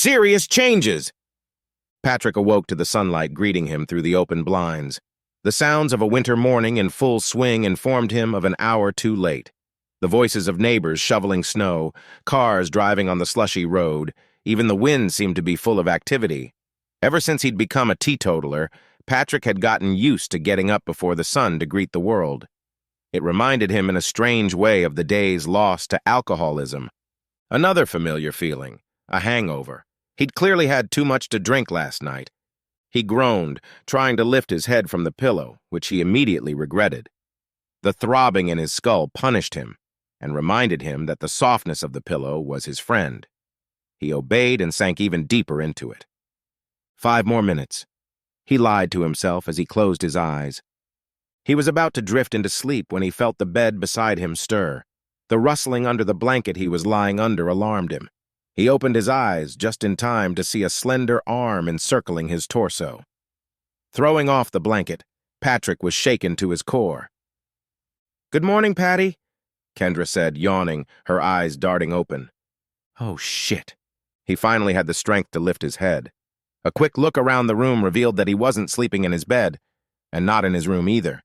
Serious changes! Patrick awoke to the sunlight greeting him through the open blinds. The sounds of a winter morning in full swing informed him of an hour too late. The voices of neighbors shoveling snow, cars driving on the slushy road, even the wind seemed to be full of activity. Ever since he'd become a teetotaler, Patrick had gotten used to getting up before the sun to greet the world. It reminded him in a strange way of the days lost to alcoholism. Another familiar feeling, a hangover. He'd clearly had too much to drink last night. He groaned, trying to lift his head from the pillow, which he immediately regretted. The throbbing in his skull punished him and reminded him that the softness of the pillow was his friend. He obeyed and sank even deeper into it. 5 more minutes. He lied to himself as he closed his eyes. He was about to drift into sleep when he felt the bed beside him stir. The rustling under the blanket he was lying under alarmed him. He opened his eyes just in time to see a slender arm encircling his torso. Throwing off the blanket, Patrick was shaken to his core. "Good morning, Patty," Kendra said, yawning, her eyes darting open. Oh, shit. He finally had the strength to lift his head. A quick look around the room revealed that he wasn't sleeping in his bed, and not in his room either.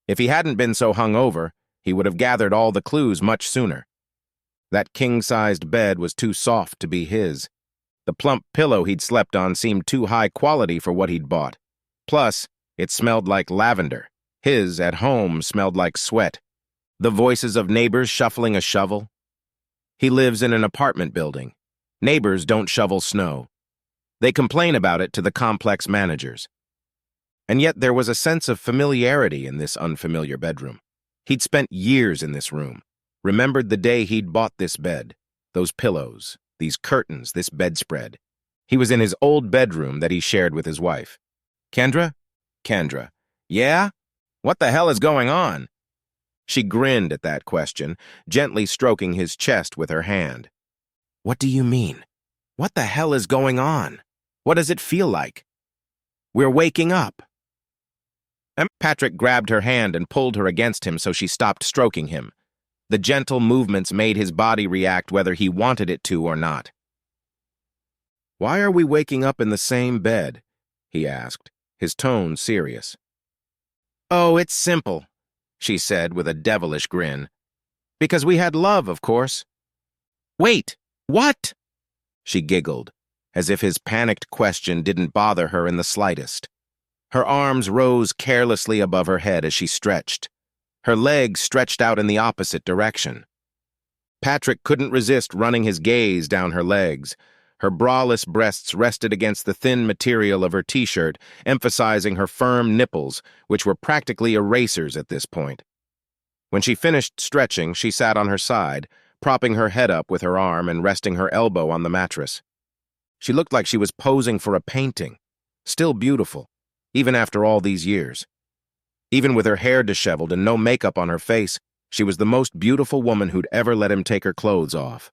If he hadn't been so hungover, he would have gathered all the clues much sooner. That king-sized bed was too soft to be his. The plump pillow he'd slept on seemed too high quality for what he'd bought. Plus, it smelled like lavender. His, at home, smelled like sweat. The voices of neighbors shuffling a shovel. He lives in an apartment building. Neighbors don't shovel snow. They complain about it to the complex managers. And yet there was a sense of familiarity in this unfamiliar bedroom. He'd spent years in this room, remembered the day he'd bought this bed, those pillows, these curtains, this bedspread. He was in his old bedroom that he shared with his wife. Kendra? Kendra. Yeah? What the hell is going on? She grinned at that question, gently stroking his chest with her hand. What do you mean? What the hell is going on? What does it feel like? We're waking up. Patrick grabbed her hand and pulled her against him so she stopped stroking him. The gentle movements made his body react whether he wanted it to or not. Why are we waking up in the same bed? He asked, his tone serious. Oh, it's simple, she said with a devilish grin. Because we had love, of course. Wait, what? She giggled, as if his panicked question didn't bother her in the slightest. Her arms rose carelessly above her head as she stretched. Her legs stretched out in the opposite direction. Patrick couldn't resist running his gaze down her legs. Her braless breasts rested against the thin material of her t-shirt, emphasizing her firm nipples, which were practically erasers at this point. When she finished stretching, she sat on her side, propping her head up with her arm and resting her elbow on the mattress. She looked like she was posing for a painting, still beautiful, even after all these years. Even with her hair disheveled and no makeup on her face, she was the most beautiful woman who'd ever let him take her clothes off.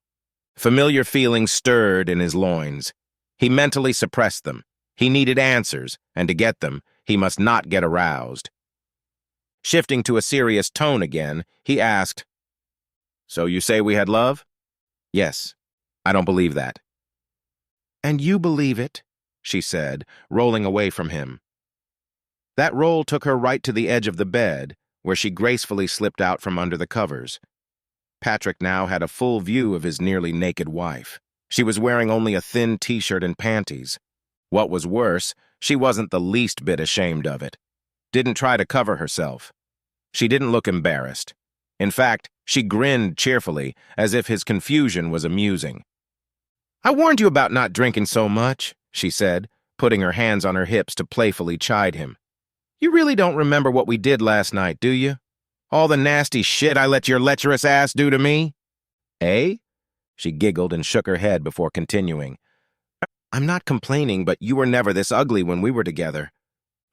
Familiar feelings stirred in his loins. He mentally suppressed them. He needed answers, and to get them, he must not get aroused. Shifting to a serious tone again, he asked, So you say we had love? Yes. I don't believe that. And you believe it, she said, rolling away from him. That roll took her right to the edge of the bed, where she gracefully slipped out from under the covers. Patrick now had a full view of his nearly naked wife. She was wearing only a thin t-shirt and panties. What was worse, she wasn't the least bit ashamed of it. Didn't try to cover herself. She didn't look embarrassed. In fact, she grinned cheerfully, as if his confusion was amusing. I warned you about not drinking so much, she said, putting her hands on her hips to playfully chide him. You really don't remember what we did last night, do you? All the nasty shit I let your lecherous ass do to me? Eh? She giggled and shook her head before continuing. I'm not complaining, but you were never this ugly when we were together.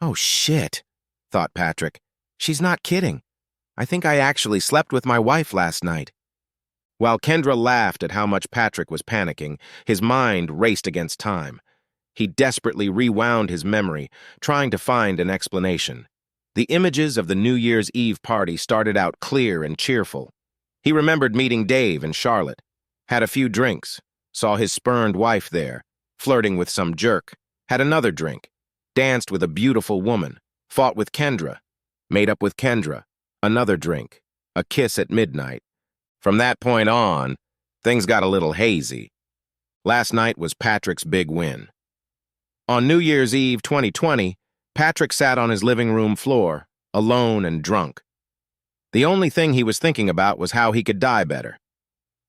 Oh, shit, thought Patrick. She's not kidding. I think I actually slept with my wife last night. While Kendra laughed at how much Patrick was panicking, his mind raced against time. He desperately rewound his memory, trying to find an explanation. The images of the New Year's Eve party started out clear and cheerful. He remembered meeting Dave and Charlotte, had a few drinks, saw his spurned wife there, flirting with some jerk, had another drink, danced with a beautiful woman, fought with Kendra, made up with Kendra, another drink, a kiss at midnight. From that point on, things got a little hazy. Last night was Patrick's big win. On New Year's Eve 2020, Patrick sat on his living room floor, alone and drunk. The only thing he was thinking about was how he could die better.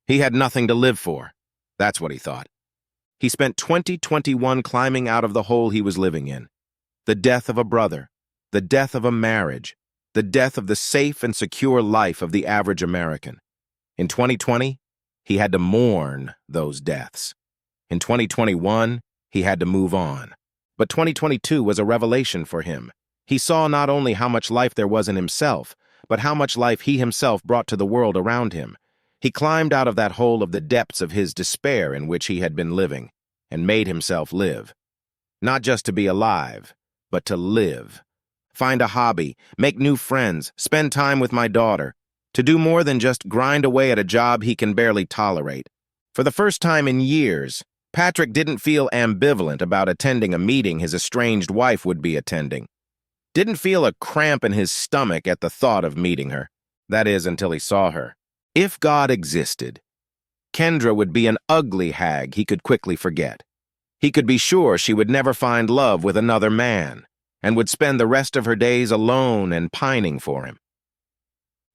He had nothing to live for. That's what he thought. He spent 2021 climbing out of the hole he was living in. The death of a brother, the death of a marriage, the death of the safe and secure life of the average American. In 2020, he had to mourn those deaths. In 2021, he had to move on. But 2022 was a revelation for him. He saw not only how much life there was in himself, but how much life he himself brought to the world around him. He climbed out of that hole of the depths of his despair in which he had been living, and made himself live. Not just to be alive, but to live. Find a hobby, make new friends, spend time with my daughter. To do more than just grind away at a job he can barely tolerate. For the first time in years, Patrick didn't feel ambivalent about attending a meeting his estranged wife would be attending. Didn't feel a cramp in his stomach at the thought of meeting her. That is, until he saw her. If God existed, Kendra would be an ugly hag he could quickly forget. He could be sure she would never find love with another man, and would spend the rest of her days alone and pining for him.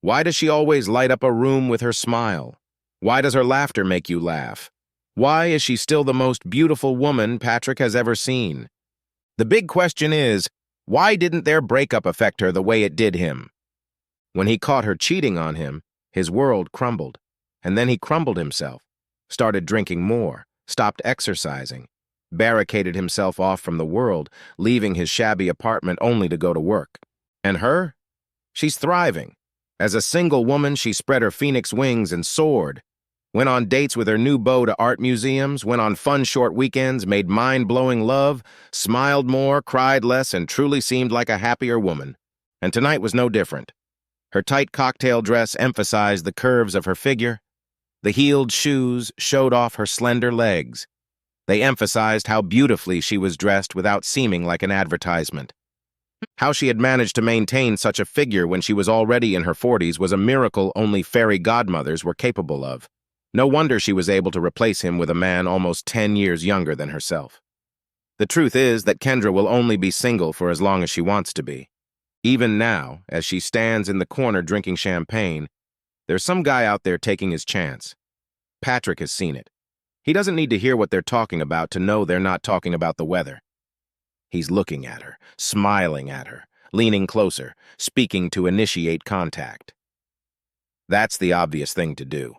Why does she always light up a room with her smile? Why does her laughter make you laugh? Why is she still the most beautiful woman Patrick has ever seen? The big question is, why didn't their breakup affect her the way it did him? When he caught her cheating on him, his world crumbled. And then he crumbled himself, started drinking more, stopped exercising, barricaded himself off from the world, leaving his shabby apartment only to go to work. And her? She's thriving. As a single woman, she spread her phoenix wings and soared. Went on dates with her new beau to art museums, went on fun short weekends, made mind-blowing love, smiled more, cried less, and truly seemed like a happier woman. And tonight was no different. Her tight cocktail dress emphasized the curves of her figure. The heeled shoes showed off her slender legs. They emphasized how beautifully she was dressed without seeming like an advertisement. How she had managed to maintain such a figure when she was already in her 40s was a miracle only fairy godmothers were capable of. No wonder she was able to replace him with a man almost 10 years younger than herself. The truth is that Kendra will only be single for as long as she wants to be. Even now, as she stands in the corner drinking champagne, there's some guy out there taking his chance. Patrick has seen it. He doesn't need to hear what they're talking about to know they're not talking about the weather. He's looking at her, smiling at her, leaning closer, speaking to initiate contact. That's the obvious thing to do.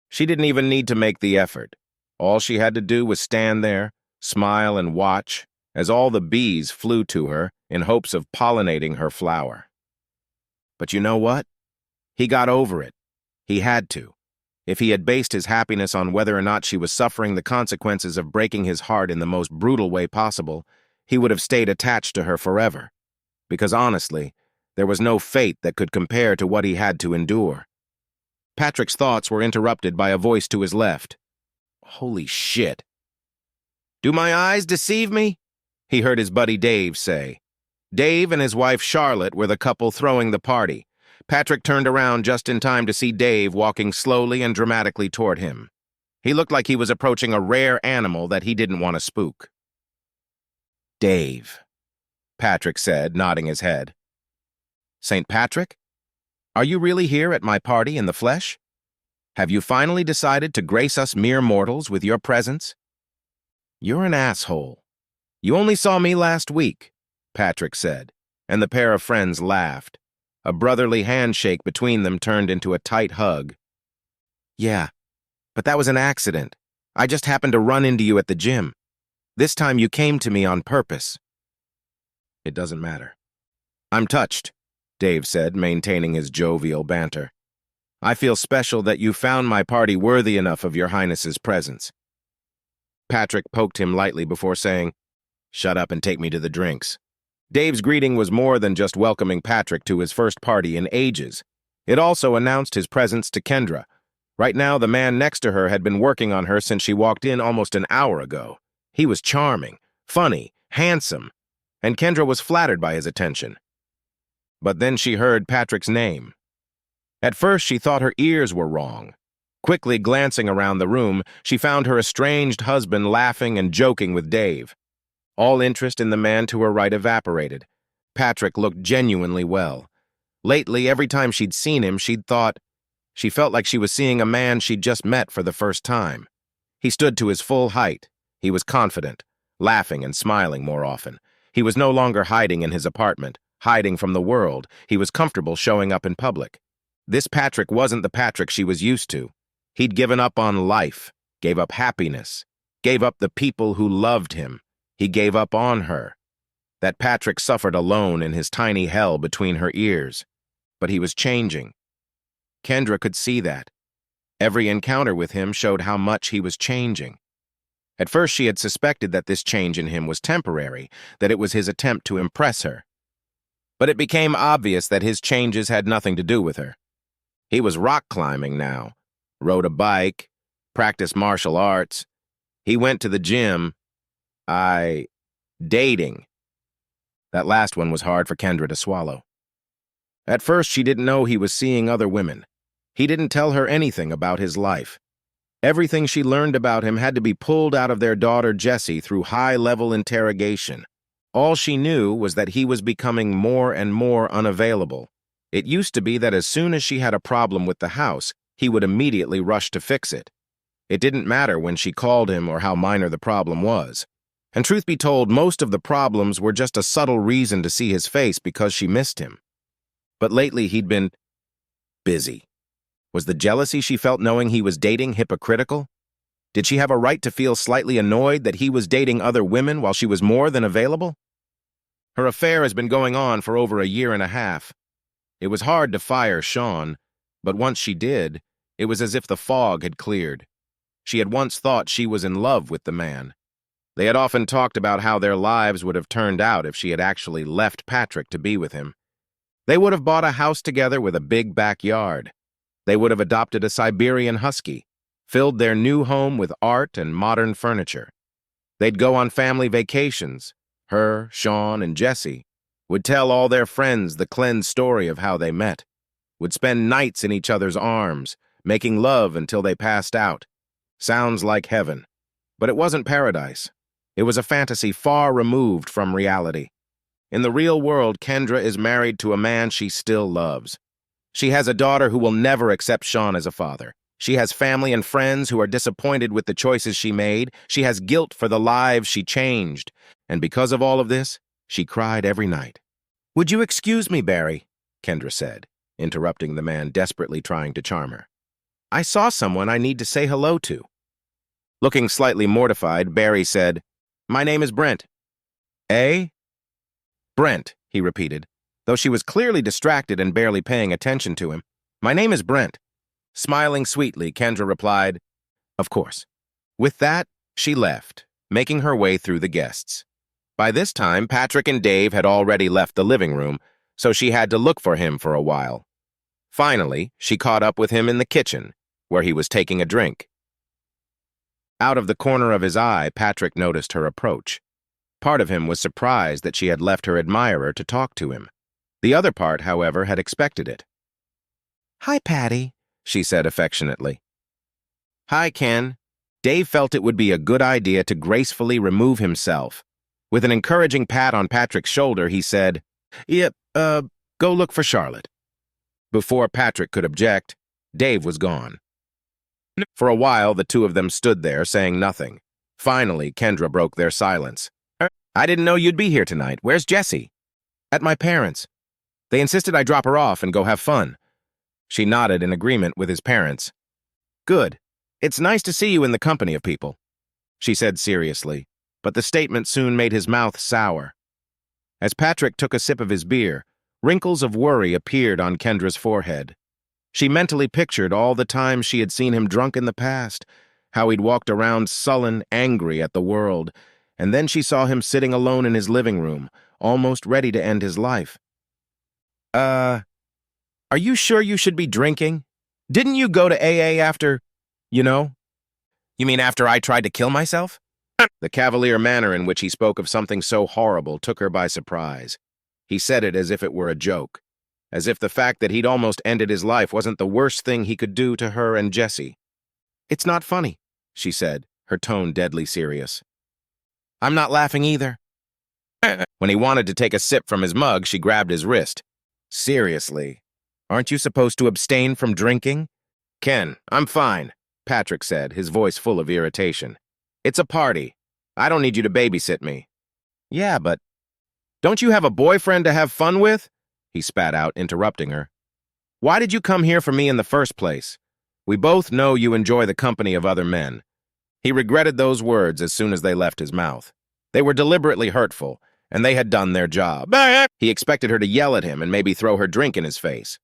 She didn't even need to make the effort. All she had to do was stand there, smile and watch as all the bees flew to her in hopes of pollinating her flower. But you know what? He got over it. He had to. If he had based his happiness on whether or not she was suffering the consequences of breaking his heart in the most brutal way possible, he would have stayed attached to her forever. Because honestly, there was no fate that could compare to what he had to endure. Patrick's thoughts were interrupted by a voice to his left. Holy shit. Do my eyes deceive me? He heard his buddy Dave say. Dave and his wife Charlotte were the couple throwing the party. Patrick turned around just in time to see Dave walking slowly and dramatically toward him. He looked like he was approaching a rare animal that he didn't want to spook. Dave, Patrick said, nodding his head. St. Patrick? Are you really here at my party in the flesh? Have you finally decided to grace us mere mortals with your presence? You're an asshole. You only saw me last week, Patrick said, and the pair of friends laughed. A brotherly handshake between them turned into a tight hug. Yeah, but that was an accident. I just happened to run into you at the gym. This time you came to me on purpose. It doesn't matter. I'm touched, Dave said, maintaining his jovial banter. I feel special that you found my party worthy enough of your highness's presence. Patrick poked him lightly before saying, Shut up and take me to the drinks. Dave's greeting was more than just welcoming Patrick to his first party in ages. It also announced his presence to Kendra. Right now, the man next to her had been working on her since she walked in almost an hour ago. He was charming, funny, handsome, and Kendra was flattered by his attention. But then she heard Patrick's name. At first, she thought her ears were wrong. Quickly glancing around the room, she found her estranged husband laughing and joking with Dave. All interest in the man to her right evaporated. Patrick looked genuinely well. Lately, every time she'd seen him, she felt like she was seeing a man she'd just met for the first time. He stood to his full height. He was confident, laughing and smiling more often. He was no longer hiding in his apartment, hiding from the world. He was comfortable showing up in public. This Patrick wasn't the Patrick she was used to. He'd given up on life, gave up happiness, gave up the people who loved him. He gave up on her. That Patrick suffered alone in his tiny hell between her ears. But he was changing. Kendra could see that. Every encounter with him showed how much he was changing. At first, she had suspected that this change in him was temporary, that it was his attempt to impress her. But it became obvious that his changes had nothing to do with her. He was rock climbing now, rode a bike, practiced martial arts. He went to the gym. Dating. That last one was hard for Kendra to swallow. At first, she didn't know he was seeing other women. He didn't tell her anything about his life. Everything she learned about him had to be pulled out of their daughter Jessie through high-level interrogation. All she knew was that he was becoming more and more unavailable. It used to be that as soon as she had a problem with the house, he would immediately rush to fix it. It didn't matter when she called him or how minor the problem was. And truth be told, most of the problems were just a subtle reason to see his face because she missed him. But lately he'd been busy. Was the jealousy she felt knowing he was dating hypocritical? Did she have a right to feel slightly annoyed that he was dating other women while she was more than available? Her affair has been going on for over a year and a half. It was hard to fire Sean, but once she did, it was as if the fog had cleared. She had once thought she was in love with the man. They had often talked about how their lives would have turned out if she had actually left Patrick to be with him. They would have bought a house together with a big backyard. They would have adopted a Siberian husky, filled their new home with art and modern furniture. They'd go on family vacations. Her, Sean, and Jessie would tell all their friends the cleansed story of how they met, would spend nights in each other's arms, making love until they passed out. Sounds like heaven. But it wasn't paradise. It was a fantasy far removed from reality. In the real world, Kendra is married to a man she still loves. She has a daughter who will never accept Sean as a father. She has family and friends who are disappointed with the choices she made. She has guilt for the lives she changed. And because of all of this, she cried every night. "Would you excuse me, Barry?" Kendra said, interrupting the man desperately trying to charm her. "I saw someone I need to say hello to." Looking slightly mortified, Barry said, "My name is Brent." "Eh?" "Brent," he repeated, though she was clearly distracted and barely paying attention to him. "My name is Brent." Smiling sweetly, Kendra replied, "Of course." With that, she left, making her way through the guests. By this time, Patrick and Dave had already left the living room, so she had to look for him for a while. Finally, she caught up with him in the kitchen, where he was taking a drink. Out of the corner of his eye, Patrick noticed her approach. Part of him was surprised that she had left her admirer to talk to him. The other part, however, had expected it. "Hi, Patty," she said affectionately. "Hi, Ken." Dave felt it would be a good idea to gracefully remove himself. With an encouraging pat on Patrick's shoulder, he said, "Yep, go look for Charlotte." Before Patrick could object, Dave was gone. For a while, the two of them stood there, saying nothing. Finally, Kendra broke their silence. "I didn't know you'd be here tonight. Where's Jessie?" "At my parents'. They insisted I drop her off and go have fun." She nodded in agreement with his parents. "Good. It's nice to see you in the company of people," she said seriously, but the statement soon made his mouth sour. As Patrick took a sip of his beer, wrinkles of worry appeared on Kendra's forehead. She mentally pictured all the times she had seen him drunk in the past, how he'd walked around sullen, angry at the world, and then she saw him sitting alone in his living room, almost ready to end his life. Are you sure you should be drinking? Didn't you go to AA after, you know? You mean after I tried to kill myself?" The cavalier manner in which he spoke of something so horrible took her by surprise. He said it as if it were a joke, as if the fact that he'd almost ended his life wasn't the worst thing he could do to her and Jesse. "It's not funny," she said, her tone deadly serious. "I'm not laughing either." When he wanted to take a sip from his mug, she grabbed his wrist. "Seriously, aren't you supposed to abstain from drinking?" "Ken, I'm fine," Patrick said, his voice full of irritation. "It's a party. I don't need you to babysit me." "Yeah, but don't you have a boyfriend to have fun with?" he spat out, interrupting her. "Why did you come here for me in the first place? We both know you enjoy the company of other men." He regretted those words as soon as they left his mouth. They were deliberately hurtful, and they had done their job. He expected her to yell at him and maybe throw her drink in his face.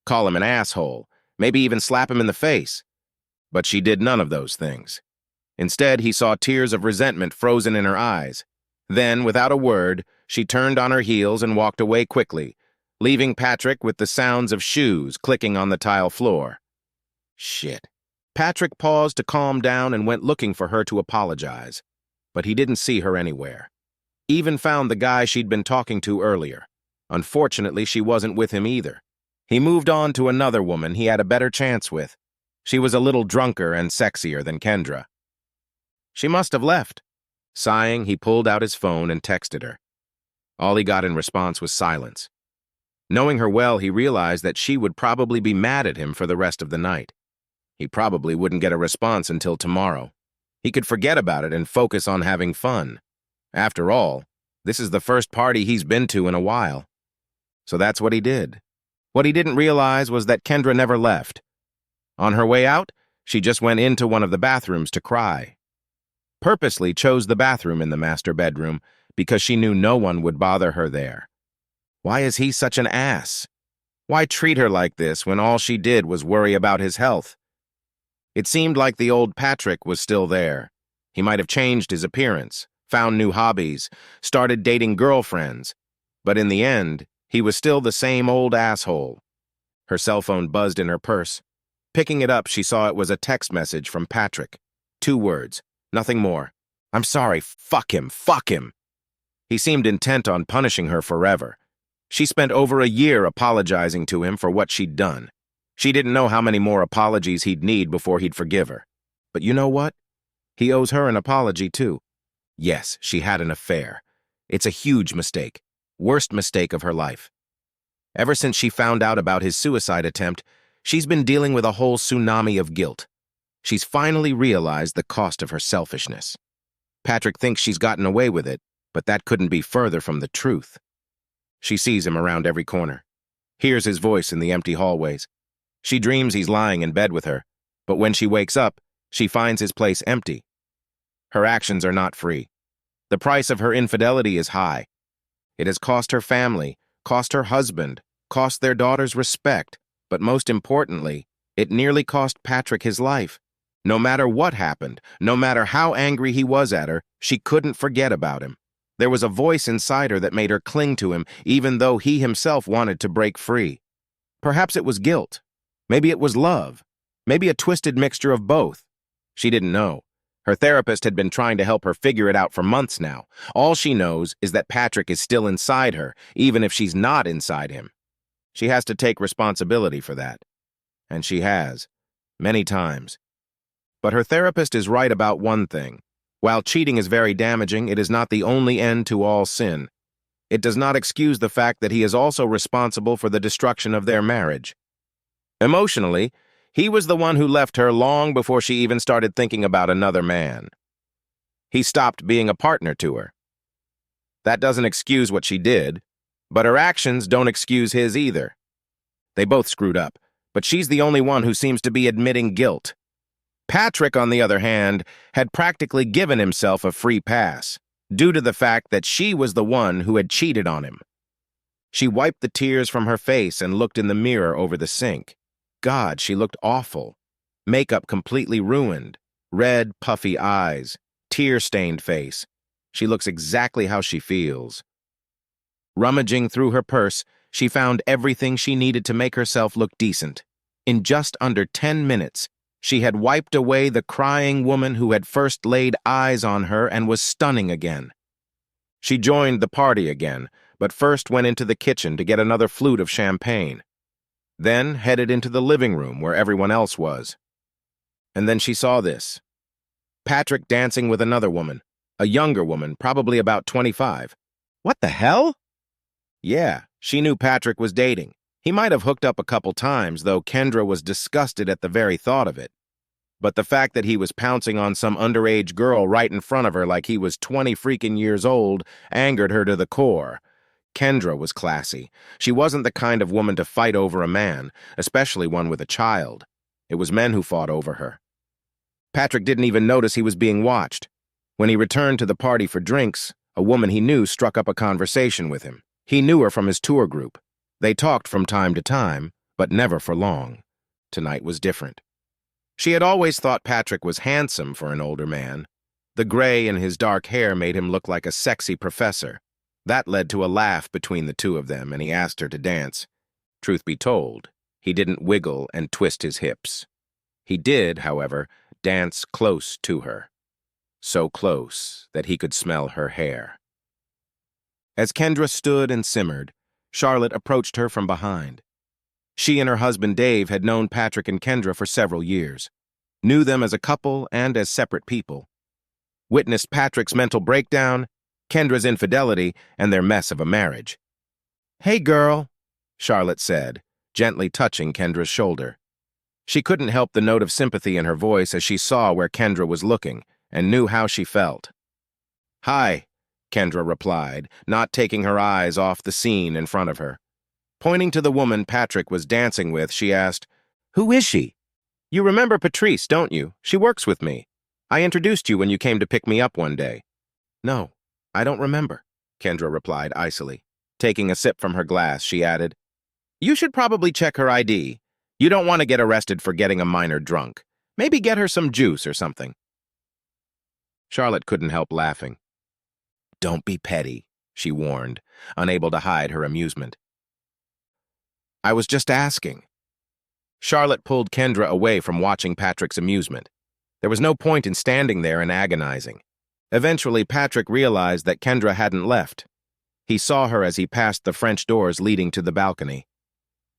Call him an asshole, maybe even slap him in the face. But she did none of those things. Instead, he saw tears of resentment frozen in her eyes. Then, without a word, she turned on her heels and walked away quickly, leaving Patrick with the sounds of shoes clicking on the tile floor. Shit. Patrick paused to calm down and went looking for her to apologize. But he didn't see her anywhere. Even found the guy she'd been talking to earlier. Unfortunately, she wasn't with him either. He moved on to another woman he had a better chance with. She was a little drunker and sexier than Kendra. She must have left. Sighing, he pulled out his phone and texted her. All he got in response was silence. Knowing her well, he realized that she would probably be mad at him for the rest of the night. He probably wouldn't get a response until tomorrow. He could forget about it and focus on having fun. After all, this is the first party he's been to in a while. So that's what he did. What he didn't realize was that Kendra never left. On her way out, she just went into one of the bathrooms to cry. Purposely chose the bathroom in the master bedroom because she knew no one would bother her there. Why is he such an ass? Why treat her like this when all she did was worry about his health? It seemed like the old Patrick was still there. He might have changed his appearance, found new hobbies, started dating girlfriends, but in the end, he was still the same old asshole. Her cell phone buzzed in her purse. Picking it up, she saw it was a text message from Patrick. 2 words, nothing more. "I'm sorry, fuck him, fuck him." He seemed intent on punishing her forever. She spent over a year apologizing to him for what she'd done. She didn't know how many more apologies he'd need before he'd forgive her. But you know what? He owes her an apology, too. Yes, she had an affair. It's a huge mistake. Worst mistake of her life. Ever since she found out about his suicide attempt, she's been dealing with a whole tsunami of guilt. She's finally realized the cost of her selfishness. Patrick thinks she's gotten away with it, but that couldn't be further from the truth. She sees him around every corner, hears his voice in the empty hallways. She dreams he's lying in bed with her, but when she wakes up, she finds his place empty. Her actions are not free. The price of her infidelity is high. It has cost her family, cost her husband, cost their daughter's respect, but most importantly, it nearly cost Patrick his life. No matter what happened, no matter how angry he was at her, she couldn't forget about him. There was a voice inside her that made her cling to him, even though he himself wanted to break free. Perhaps it was guilt. Maybe it was love. Maybe a twisted mixture of both. She didn't know. Her therapist had been trying to help her figure it out for months now. All she knows is that Patrick is still inside her, even if she's not inside him. She has to take responsibility for that. And she has. Many times. But her therapist is right about one thing. While cheating is very damaging, it is not the only end to all sin. It does not excuse the fact that he is also responsible for the destruction of their marriage. Emotionally, he was the one who left her long before she even started thinking about another man. He stopped being a partner to her. That doesn't excuse what she did, but her actions don't excuse his either. They both screwed up, but she's the only one who seems to be admitting guilt. Patrick, on the other hand, had practically given himself a free pass, due to the fact that she was the one who had cheated on him. She wiped the tears from her face and looked in the mirror over the sink. God, she looked awful. Makeup completely ruined. Red, puffy eyes. Tear-stained face. She looks exactly how she feels. Rummaging through her purse, she found everything she needed to make herself look decent. In just under 10 minutes, She had wiped away the crying woman who had first laid eyes on her and was stunning again. She joined the party again, but first went into the kitchen to get another flute of champagne. Then headed into the living room where everyone else was. And then she saw this. Patrick dancing with another woman, a younger woman, probably about 25. What the hell? Yeah, she knew Patrick was dating. He might have hooked up a couple times, though Kendra was disgusted at the very thought of it. But the fact that he was pouncing on some underage girl right in front of her like he was 20 freaking years old angered her to the core. Kendra was classy. She wasn't the kind of woman to fight over a man, especially one with a child. It was men who fought over her. Patrick didn't even notice he was being watched. When he returned to the party for drinks, a woman he knew struck up a conversation with him. He knew her from his tour group. They talked from time to time, but never for long. Tonight was different. She had always thought Patrick was handsome for an older man. The gray in his dark hair made him look like a sexy professor. That led to a laugh between the two of them, and he asked her to dance. Truth be told, he didn't wiggle and twist his hips. He did, however, dance close to her. So close that he could smell her hair. As Kendra stood and simmered, Charlotte approached her from behind. She and her husband Dave had known Patrick and Kendra for several years, knew them as a couple and as separate people, witnessed Patrick's mental breakdown, Kendra's infidelity, and their mess of a marriage. "Hey, girl," Charlotte said, gently touching Kendra's shoulder. She couldn't help the note of sympathy in her voice as she saw where Kendra was looking and knew how she felt. "Hi," Kendra replied, not taking her eyes off the scene in front of her. Pointing to the woman Patrick was dancing with, she asked, "Who is she? You remember Patrice, don't you? She works with me. I introduced you when you came to pick me up one day." "No, I don't remember," Kendra replied icily. Taking a sip from her glass, she added, "You should probably check her ID. You don't want to get arrested for getting a minor drunk. Maybe get her some juice or something." Charlotte couldn't help laughing. "Don't be petty," she warned, unable to hide her amusement. "I was just asking." Charlotte pulled Kendra away from watching Patrick's amusement. There was no point in standing there and agonizing. Eventually, Patrick realized that Kendra hadn't left. He saw her as he passed the French doors leading to the balcony.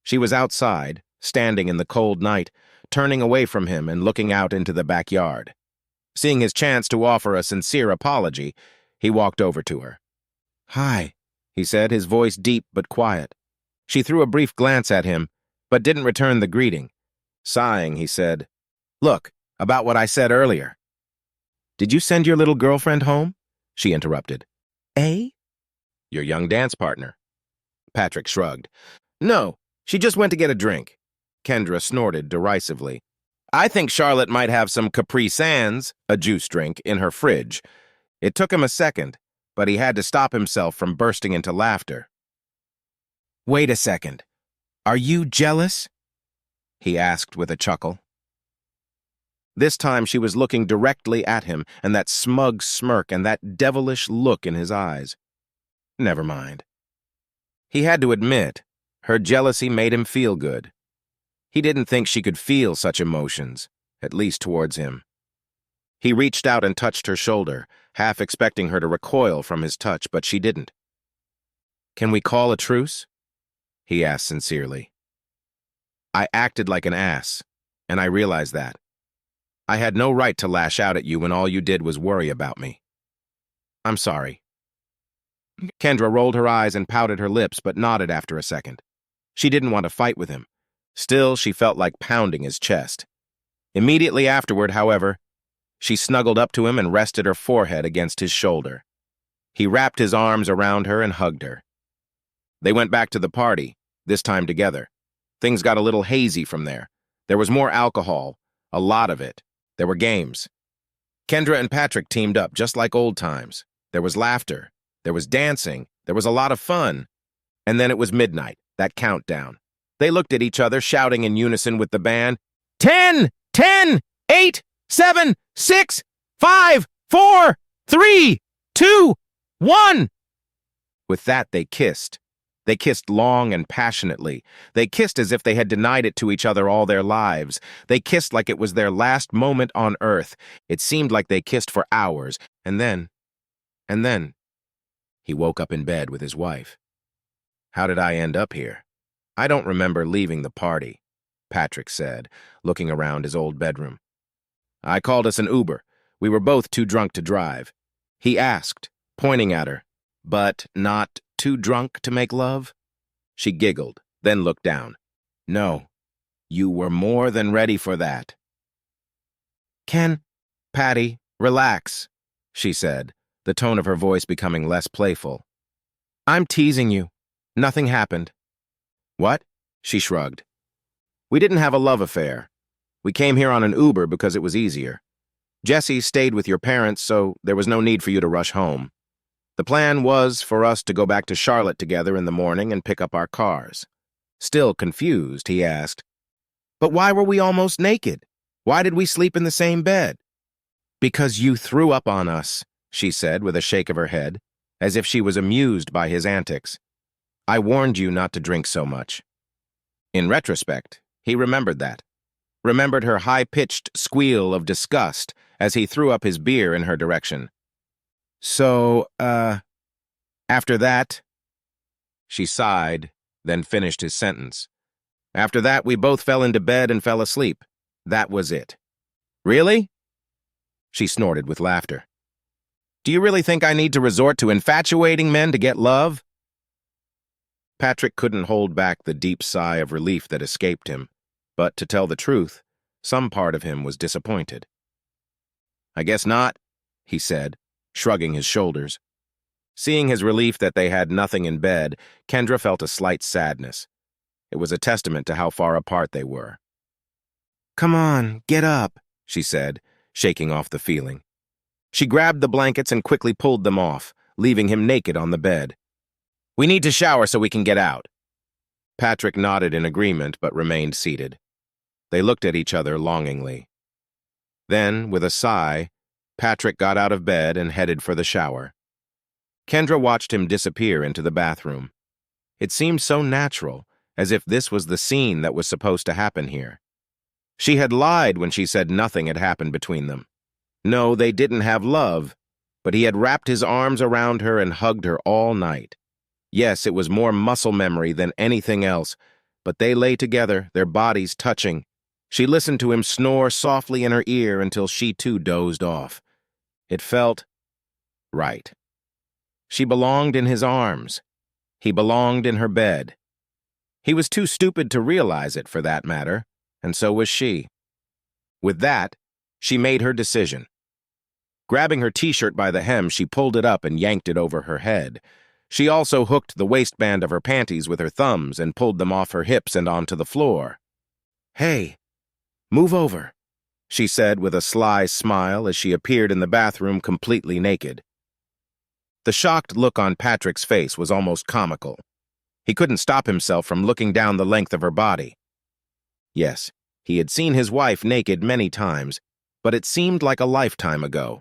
She was outside, standing in the cold night, turning away from him and looking out into the backyard. Seeing his chance to offer a sincere apology, he walked over to her. "Hi," he said, his voice deep but quiet. She threw a brief glance at him, but didn't return the greeting. Sighing, he said, "Look, about what I said earlier." "Did you send your little girlfriend home?" she interrupted. "Eh?" "Your young dance partner." Patrick shrugged. "No, she just went to get a drink." Kendra snorted derisively. "I think Charlotte might have some Capri Sans, a juice drink, in her fridge." It took him a second, but he had to stop himself from bursting into laughter. "Wait a second. Are you jealous?" he asked with a chuckle. This time she was looking directly at him, and that smug smirk and that devilish look in his eyes. Never mind. He had to admit, her jealousy made him feel good. He didn't think she could feel such emotions, at least towards him. He reached out and touched her shoulder, half expecting her to recoil from his touch, but she didn't. "Can we call a truce?" he asked sincerely. "I acted like an ass, and I realized that. I had no right to lash out at you when all you did was worry about me. I'm sorry." Kendra rolled her eyes and pouted her lips, but nodded after a second. She didn't want to fight with him. Still, she felt like pounding his chest. Immediately afterward, however, she snuggled up to him and rested her forehead against his shoulder. He wrapped his arms around her and hugged her. They went back to the party, this time together. Things got a little hazy from there. There was more alcohol, a lot of it. There were games. Kendra and Patrick teamed up just like old times. There was laughter. There was dancing. There was a lot of fun. And then it was midnight, that countdown. They looked at each other, shouting in unison with the band, 10, 10, 8, 7, 6, 5, 4, 3, 2, 1. With that, they kissed. They kissed long and passionately. They kissed as if they had denied it to each other all their lives. They kissed like it was their last moment on earth. It seemed like they kissed for hours. And then, he woke up in bed with his wife. How did I end up here? I don't remember leaving the party, Patrick said, looking around his old bedroom. I called us an Uber. We were both too drunk to drive. He asked, pointing at her, but not too drunk to make love? She giggled, then looked down. No, you were more than ready for that. Patty, relax, she said, the tone of her voice becoming less playful. I'm teasing you. Nothing happened. What? She shrugged. We didn't have a love affair. We came here on an Uber because it was easier. Jesse stayed with your parents, so there was no need for you to rush home. The plan was for us to go back to Charlotte together in the morning and pick up our cars. Still confused, he asked, But why were we almost naked? Why did we sleep in the same bed? Because you threw up on us, she said with a shake of her head, as if she was amused by his antics. I warned you not to drink so much. In retrospect, he remembered that. Remembered her high-pitched squeal of disgust as he threw up his beer in her direction. So, after that, she sighed, then finished his sentence. After that, we both fell into bed and fell asleep. That was it. Really? She snorted with laughter. Do you really think I need to resort to infatuating men to get love? Patrick couldn't hold back the deep sigh of relief that escaped him, but to tell the truth, some part of him was disappointed. I guess not, he said, shrugging his shoulders. Seeing his relief that they had nothing in bed, Kendra felt a slight sadness. It was a testament to how far apart they were. Come on, get up, she said, shaking off the feeling. She grabbed the blankets and quickly pulled them off, leaving him naked on the bed. We need to shower so we can get out. Patrick nodded in agreement but remained seated. They looked at each other longingly. Then, with a sigh, Patrick got out of bed and headed for the shower. Kendra watched him disappear into the bathroom. It seemed so natural, as if this was the scene that was supposed to happen here. She had lied when she said nothing had happened between them. No, they didn't have love, but he had wrapped his arms around her and hugged her all night. Yes, it was more muscle memory than anything else, but they lay together, their bodies touching. She listened to him snore softly in her ear until she too dozed off. It felt right. She belonged in his arms. He belonged in her bed. He was too stupid to realize it, for that matter, and so was she. With that, she made her decision. Grabbing her t-shirt by the hem, she pulled it up and yanked it over her head. She also hooked the waistband of her panties with her thumbs and pulled them off her hips and onto the floor. Hey, move over, she said with a sly smile as she appeared in the bathroom completely naked. The shocked look on Patrick's face was almost comical. He couldn't stop himself from looking down the length of her body. Yes, he had seen his wife naked many times, but it seemed like a lifetime ago.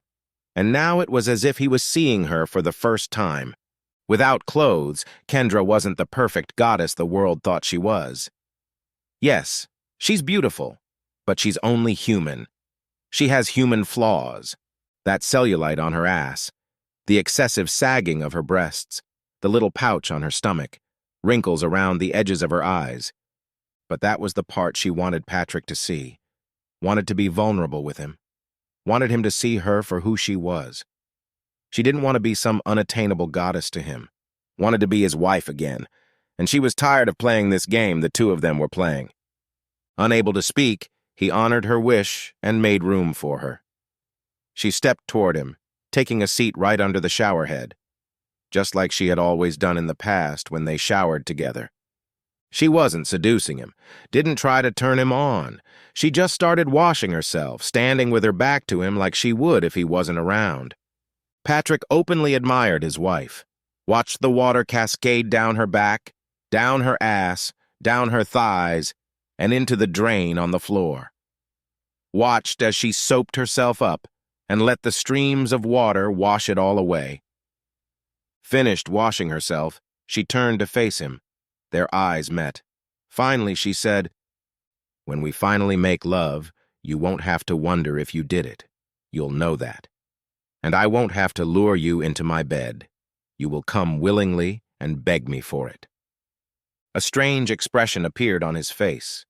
And now it was as if he was seeing her for the first time. Without clothes, Kendra wasn't the perfect goddess the world thought she was. Yes, she's beautiful, but she's only human. She has human flaws. That cellulite on her ass, the excessive sagging of her breasts, the little pouch on her stomach, wrinkles around the edges of her eyes. But that was the part she wanted Patrick to see, wanted to be vulnerable with him, wanted him to see her for who she was. She didn't want to be some unattainable goddess to him, wanted to be his wife again, and she was tired of playing this game the two of them were playing. Unable to speak, he honored her wish and made room for her. She stepped toward him, taking a seat right under the shower head, just like she had always done in the past when they showered together. She wasn't seducing him, didn't try to turn him on. She just started washing herself, standing with her back to him like she would if he wasn't around. Patrick openly admired his wife, watched the water cascade down her back, down her ass, down her thighs, and into the drain on the floor. Watched as she soaped herself up and let the streams of water wash it all away. Finished washing herself, She turned to face him. Their eyes met. Finally, she said, "When we finally make love, you won't have to wonder if you did it. You'll know that. And I won't have to lure you into my bed. You will come willingly and beg me for it." A strange expression appeared on his face.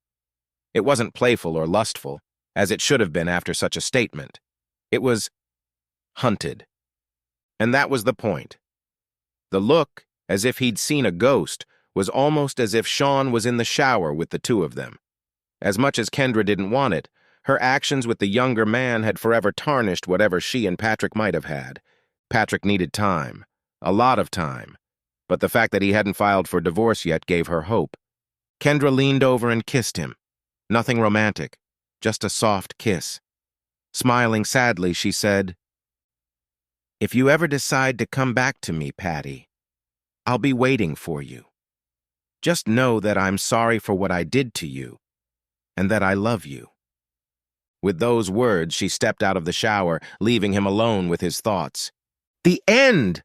It wasn't playful or lustful, as it should have been after such a statement. It was hunted. And that was the point. The look, as if he'd seen a ghost, was almost as if Sean was in the shower with the two of them. As much as Kendra didn't want it, her actions with the younger man had forever tarnished whatever she and Patrick might have had. Patrick needed time, a lot of time, but the fact that he hadn't filed for divorce yet gave her hope. Kendra leaned over and kissed him. Nothing romantic, just a soft kiss. Smiling sadly, she said, "If you ever decide to come back to me, Patty, I'll be waiting for you. Just know that I'm sorry for what I did to you, and that I love you." With those words, she stepped out of the shower, leaving him alone with his thoughts. "The end!"